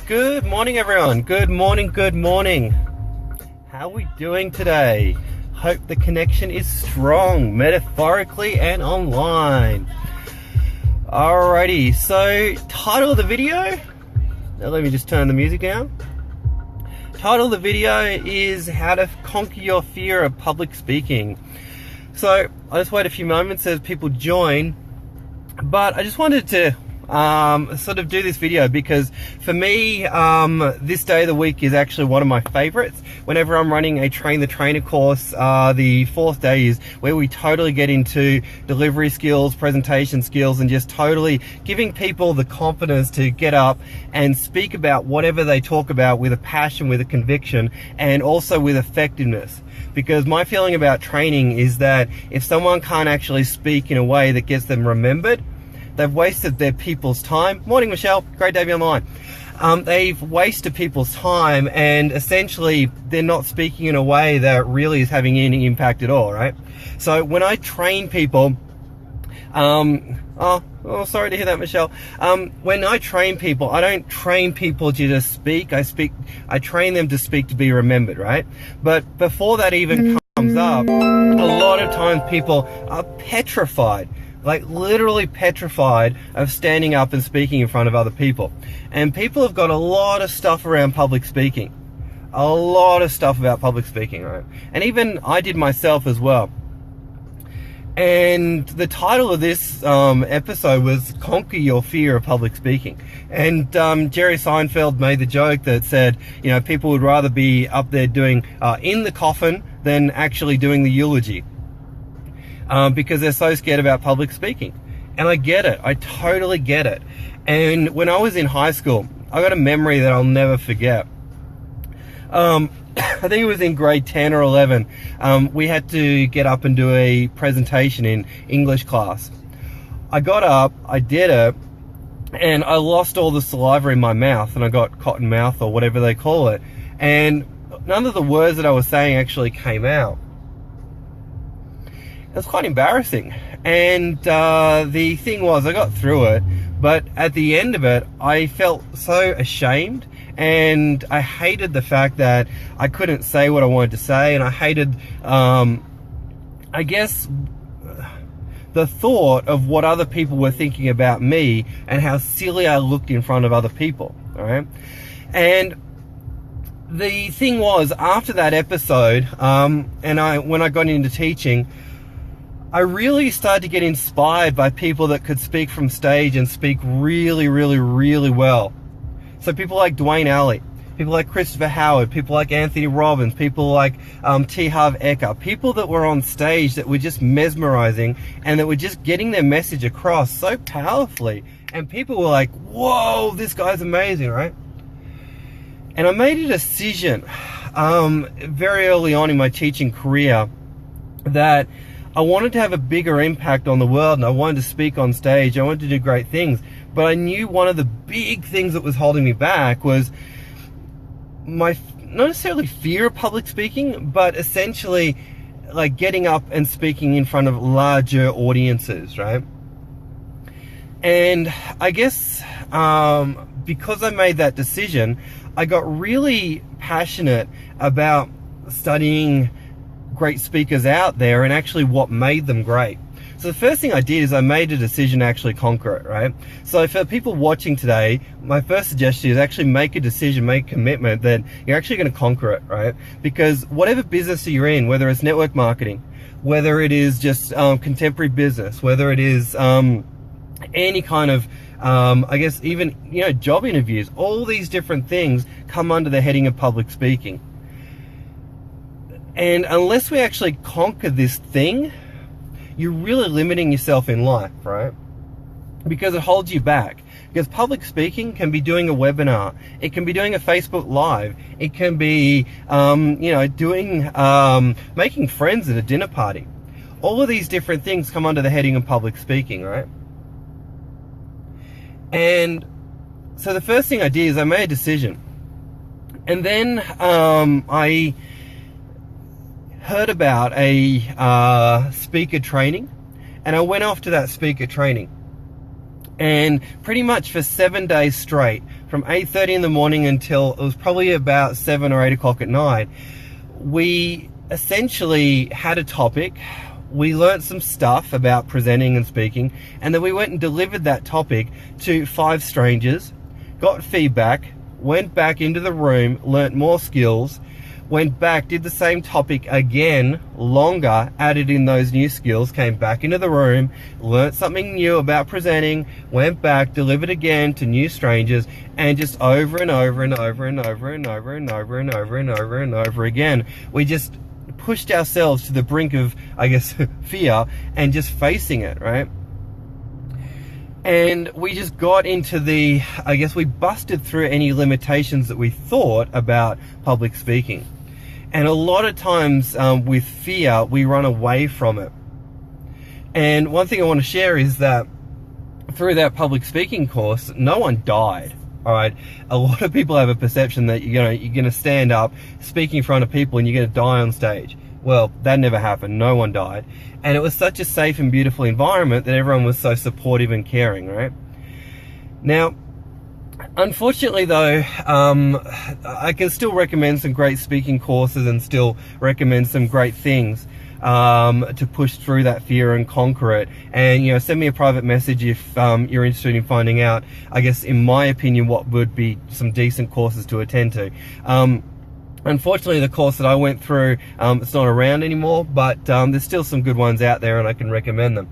Good morning, everyone. Good morning, good morning. How are we doing today? Hope the connection is strong, metaphorically and online. Alrighty, so title of the video, now let me just turn the music down. Title of the video is how to conquer your fear of public speaking. So I'll just wait a few moments as people join, but I just wanted to sort of do this video because for me, this day of the week is actually one of my favorites. Whenever I'm running a Train the Trainer course, the fourth day is where we totally get into delivery skills, presentation skills, and just totally giving people the confidence to get up and speak about whatever they talk about with a passion, with a conviction, and also with effectiveness. Because my feeling about training is that if someone can't actually speak in a way that gets them remembered, they've wasted their people's time. Morning, Michelle. Great to have you online. They've wasted people's time, and essentially they're not speaking in a way that really is having any impact at all, right? So when I train people, sorry to hear that, Michelle. When I train people, I don't train people to just speak. I train them to speak to be remembered, right? But before that even comes up, a lot of times people are petrified. Like literally petrified of standing up and speaking in front of other people. And people have got a lot of stuff around public speaking. A lot of stuff about public speaking, right? And even I did myself as well. And the title of this episode was Conquer Your Fear of Public Speaking. And Jerry Seinfeld made the joke that said, you know, people would rather be up there doing in the coffin than actually doing the eulogy. Because they're so scared about public speaking. And I get it. I totally get it. And when I was in high school, I got a memory that I'll never forget. I think it was in grade 10 or 11. We had to get up and do a presentation in English class. I got up, I did it, and I lost all the saliva in my mouth, and I got cotton mouth or whatever they call it. And none of the words that I was saying actually came out. It was quite embarrassing, and the thing was I got through it, but at the end of it I felt so ashamed, and I hated the fact that I couldn't say what I wanted to say, and I hated I guess the thought of what other people were thinking about me and how silly I looked in front of other people. All right, and the thing was, after that episode, when I got into teaching, I really started to get inspired by people that could speak from stage and speak really, really, really well. So people like Dwayne Alley, people like Christopher Howard, people like Anthony Robbins, people like T. Harv Eker, people that were on stage that were just mesmerizing and that were just getting their message across so powerfully. And people were like, whoa, this guy's amazing, right? And I made a decision very early on in my teaching career that I wanted to have a bigger impact on the world, and I wanted to speak on stage. I wanted to do great things. But I knew one of the big things that was holding me back was my, not necessarily fear of public speaking, but essentially like getting up and speaking in front of larger audiences, right? And I guess because I made that decision, I got really passionate about studying great speakers out there and actually what made them great. So the first thing I did is I made a decision to actually conquer it, right? So for people watching today, my first suggestion is actually make a decision, make a commitment that you're actually going to conquer it, right? Because whatever business you're in, whether it's network marketing, whether it is just contemporary business, whether it is any kind of I guess even, you know, job interviews, all these different things come under the heading of public speaking. And unless we actually conquer this thing, you're really limiting yourself in life, right? Because it holds you back. Because public speaking can be doing a webinar. It can be doing a Facebook Live. It can be, you know, doing, making friends at a dinner party. All of these different things come under the heading of public speaking, right? And so the first thing I did is I made a decision. And then I heard about a speaker training, and I went off to that speaker training. And pretty much for 7 days straight, from 8:30 in the morning until it was probably about 7 or 8 o'clock at night. We essentially had a topic. We learnt some stuff about presenting and speaking, and then we went and delivered that topic to 5 strangers, got feedback, went back into the room, learnt more skills, went back, did the same topic again, longer, added in those new skills, came back into the room, learnt something new about presenting, went back, delivered again to new strangers, and just over and over and over and over and over and over and over and over and over again. We just pushed ourselves to the brink of, I guess, fear, and just facing it, right? And we just got into the, I guess we busted through any limitations that we thought about public speaking. And a lot of times with fear, we run away from it. And one thing I want to share is that through that public speaking course, no one died. All right, a lot of people have a perception that you're gonna stand up, speak in front of people, and you're gonna die on stage. Well, that never happened. No one died, and it was such a safe and beautiful environment that everyone was so supportive and caring. Right now, unfortunately, though, I can still recommend some great speaking courses and still recommend some great things to push through that fear and conquer it. And send me a private message if you're interested in finding out, I guess, in my opinion, what would be some decent courses to attend to. Unfortunately, the course that I went through, it's not around anymore, but there's still some good ones out there, and I can recommend them.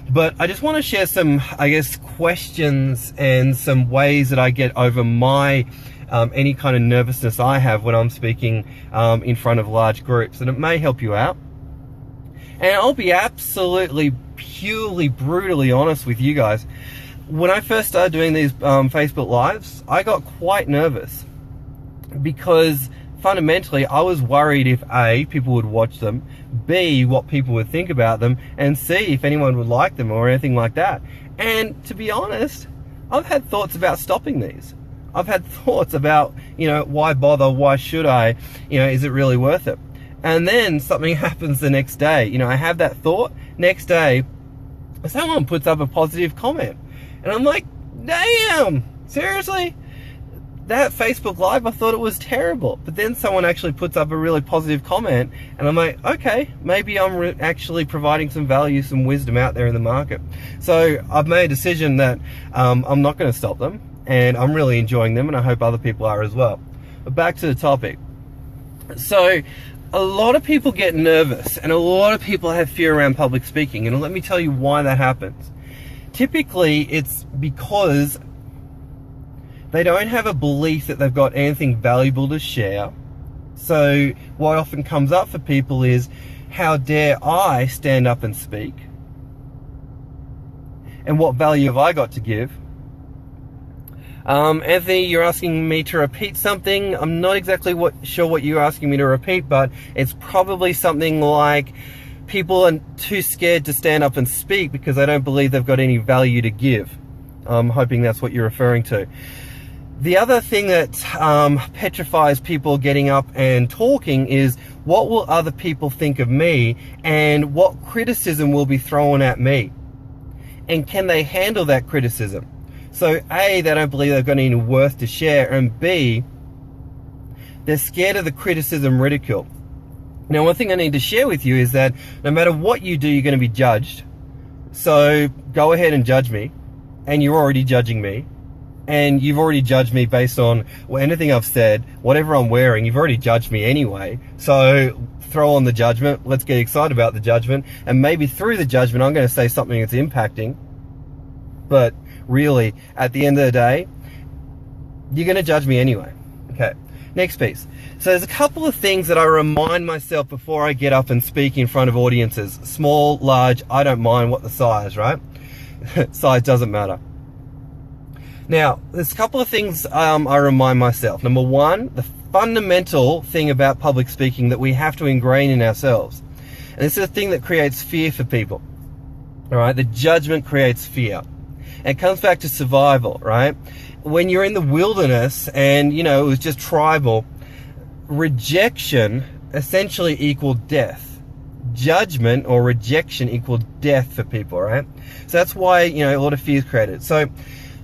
But I just want to share some, I guess, questions and some ways that I get over my any kind of nervousness I have when I'm speaking in front of large groups, and it may help you out. And I'll be absolutely, purely, brutally honest with you guys. When I first started doing these Facebook Lives, I got quite nervous because fundamentally I was worried if A, people would watch them, B, what people would think about them, and C, if anyone would like them or anything like that. And to be honest, I've had thoughts about stopping these. I've had thoughts about, why bother? Why should I? Is it really worth it? And then something happens the next day. I have that thought. Next day, someone puts up a positive comment. And I'm like, damn, seriously? That Facebook Live, I thought it was terrible. But then someone actually puts up a really positive comment. And I'm like, okay, maybe I'm actually providing some value, some wisdom out there in the market. So I've made a decision that I'm not going to stop them. And I'm really enjoying them. And I hope other people are as well. But back to the topic. So a lot of people get nervous and a lot of people have fear around public speaking, and let me tell you why that happens. Typically, it's because they don't have a belief that they've got anything valuable to share. So what often comes up for people is, how dare I stand up and speak? And what value have I got to give? Anthony, you're asking me to repeat something. I'm not exactly sure what you're asking me to repeat, but it's probably something like people are too scared to stand up and speak because they don't believe they've got any value to give. I'm hoping that's what you're referring to. The other thing that petrifies people getting up and talking is, what will other people think of me, and what criticism will be thrown at me? And can they handle that criticism? So A, they don't believe they've got any worth to share, and B, they're scared of the criticism, ridicule. Now, one thing I need to share with you is that no matter what you do, you're going to be judged. So go ahead and judge me, and you're already judging me, and you've already judged me based on anything I've said, whatever I'm wearing. You've already judged me anyway. So throw on the judgment. Let's get excited about the judgment, and maybe through the judgment, I'm going to say something that's impacting. But really, at the end of the day, you're going to judge me anyway. Okay, next piece. So there's a couple of things that I remind myself before I get up and speak in front of audiences. Small, large, I don't mind what the size, right? Size doesn't matter. Now, there's a couple of things I remind myself. Number one, the fundamental thing about public speaking that we have to ingrain in ourselves. And this is a thing that creates fear for people. All right, the judgment creates fear. It comes back to survival, right? When you're in the wilderness and, it was just tribal, rejection essentially equaled death. Judgment or rejection equaled death for people, right? So that's why, a lot of fear is created. So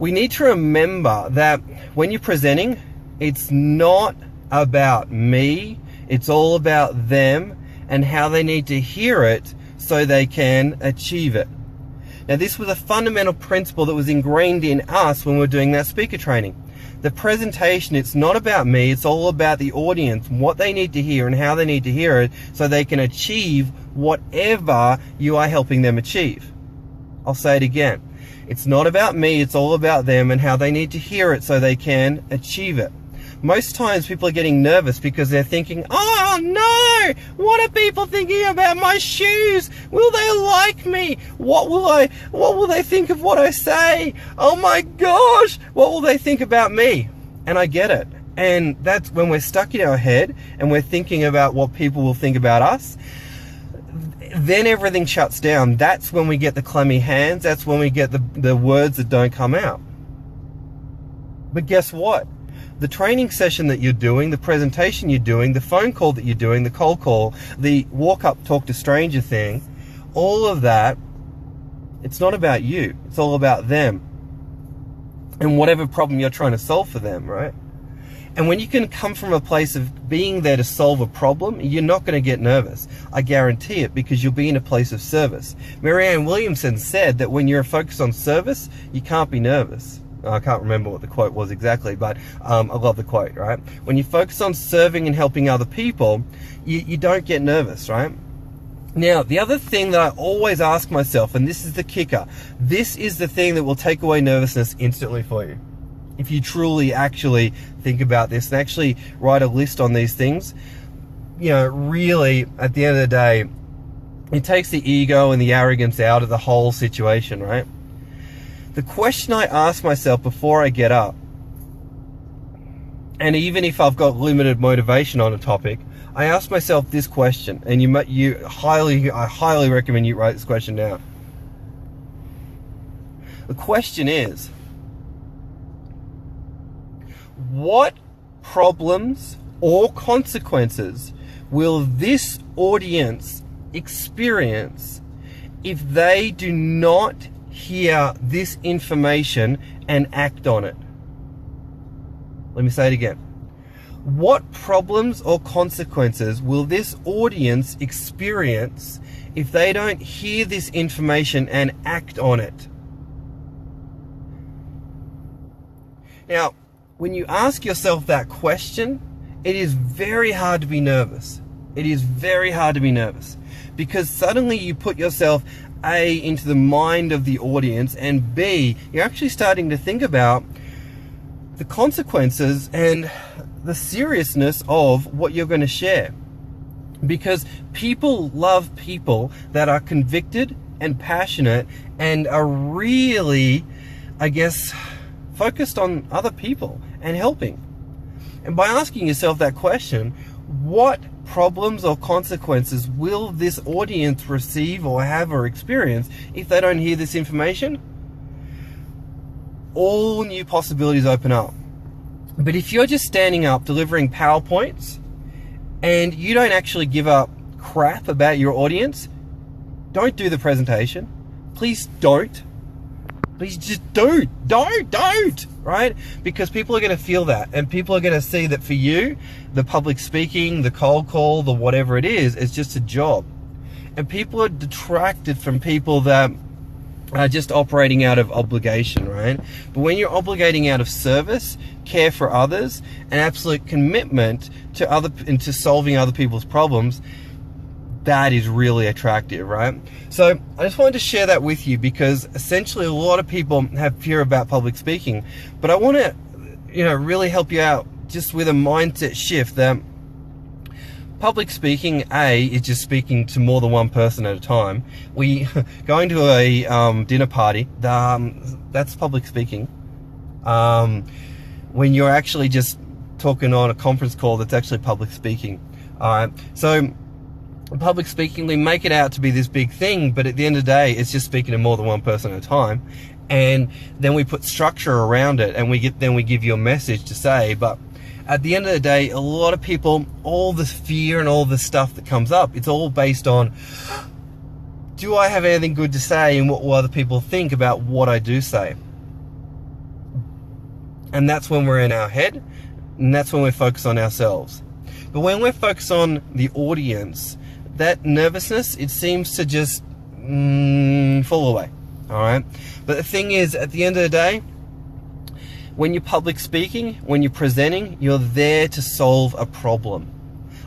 We need to remember that when you're presenting, it's not about me, it's all about them and how they need to hear it so they can achieve it. Now, this was a fundamental principle that was ingrained in us when we were doing that speaker training. The presentation, it's not about me, it's all about the audience, what they need to hear and how they need to hear it so they can achieve whatever you are helping them achieve. I'll say it again. It's not about me, it's all about them and how they need to hear it so they can achieve it. Most times people are getting nervous because they're thinking, oh no, what are people thinking about my shoes? Will they like me? What will they think of what I say? Oh my gosh, what will they think about me? And I get it. And that's when we're stuck in our head and we're thinking about what people will think about us. Then everything shuts down. That's when we get the clammy hands. That's when we get the words that don't come out. But guess what? The training session that you're doing, the presentation you're doing, the phone call that you're doing, the cold call, the walk up, talk to stranger thing, all of that, it's not about you. It's all about them and whatever problem you're trying to solve for them, right? And when you can come from a place of being there to solve a problem, you're not going to get nervous. I guarantee it, because you'll be in a place of service. Marianne Williamson said that when you're focused on service, you can't be nervous. I can't remember what the quote was exactly, but I love the quote, right? When you focus on serving and helping other people, you don't get nervous, right? Now, the other thing that I always ask myself, and this is the kicker, this is the thing that will take away nervousness instantly for you. If you truly actually think about this and actually write a list on these things, you know, really, at the end of the day, it takes the ego and the arrogance out of the whole situation, right? The question I ask myself before I get up, and even if I've got limited motivation on a topic, I ask myself this question, and I highly recommend you write this question down. The question is, what problems or consequences will this audience experience if they do not hear this information and act on it? Let me say it again. What problems or consequences will this audience experience if they don't hear this information and act on it? Now, when you ask yourself that question, it is very hard to be nervous. It is very hard to be nervous because suddenly you put yourself A, into the mind of the audience, and B, you're actually starting to think about the consequences and the seriousness of what you're going to share. Because people love people that are convicted and passionate and are really, I guess, focused on other people and helping. And by asking yourself that question, what problems or consequences will this audience receive or have or experience if they don't hear this information? All new possibilities open up. But if you're just standing up delivering PowerPoints and you don't actually give up crap about your audience, don't do the presentation. Please don't. Please just don't, right? Because people are going to feel that, and people are going to see that for you, the public speaking, the cold call, the whatever it is just a job. And people are detracted from people that are just operating out of obligation, right? But when you're obligating out of service, care for others, and absolute commitment to solving other people's problems, that is really attractive, right? So I just wanted to share that with you because essentially a lot of people have fear about public speaking, but I want to, really help you out just with a mindset shift that public speaking, A, is just speaking to more than one person at a time. Going to a dinner party, that's public speaking. When you're actually just talking on a conference call, that's actually public speaking. All right, so public speaking, we make it out to be this big thing, but at the end of the day, it's just speaking to more than one person at a time. And then we put structure around it, and we give you a message to say. But at the end of the day, a lot of people, all the fear and all the stuff that comes up, it's all based on, do I have anything good to say, and what will other people think about what I do say? And that's when we're in our head, and that's when we're focused on ourselves. But when we're focused on the audience, that nervousness, it seems to just fall away. All right. But the thing is, at the end of the day, when you're public speaking, when you're presenting, you're there to solve a problem.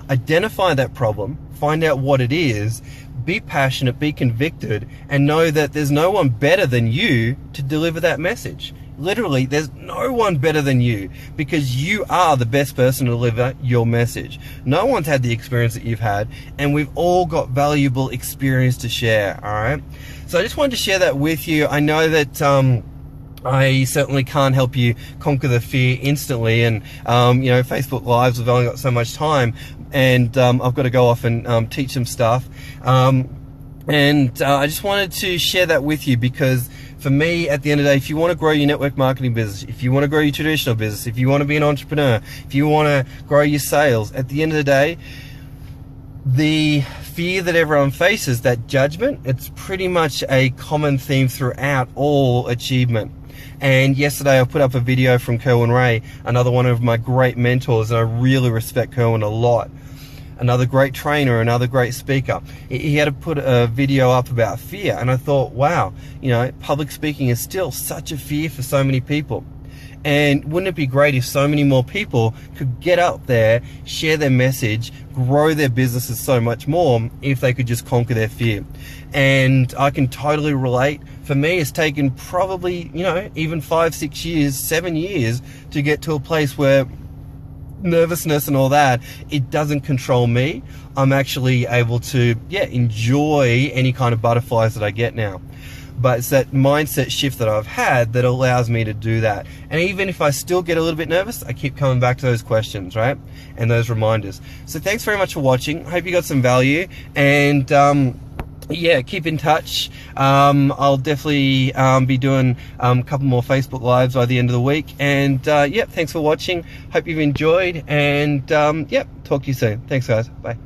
Identify that problem, find out what it is, be passionate, be convicted, and know that there's no one better than you to deliver that message. Literally, there's no one better than you, because you are the best person to deliver your message. No one's had the experience that you've had, and we've all got valuable experience to share, all right? So I just wanted to share that with you. I know that I certainly can't help you conquer the fear instantly, and you know, Facebook Lives, we've only got so much time, and I've got to go off and teach them stuff. I just wanted to share that with you, because for me, at the end of the day, if you want to grow your network marketing business, if you want to grow your traditional business, if you want to be an entrepreneur, if you want to grow your sales, at the end of the day, the fear that everyone faces, that judgment, it's pretty much a common theme throughout all achievement. And yesterday I put up a video from Kerwin Ray, another one of my great mentors, and I really respect Kerwin a lot. Another great trainer, another great speaker. He had to put a video up about fear, and I thought, wow, you know, public speaking is still such a fear for so many people. And wouldn't it be great if so many more people could get up there, share their message, grow their businesses so much more if they could just conquer their fear? And I can totally relate. For me, it's taken probably, you know, even 5, 6 years, 7 years to get to a place where nervousness and all that, it doesn't control me. I'm actually able to, enjoy any kind of butterflies that I get now. But it's that mindset shift that I've had that allows me to do that. And even if I still get a little bit nervous, I keep coming back to those questions, right? And those reminders. So thanks very much for watching. I hope you got some value. And keep in touch. I'll definitely be doing a couple more Facebook Lives by the end of the week. And thanks for watching. Hope you've enjoyed. And talk to you soon. Thanks, guys. Bye.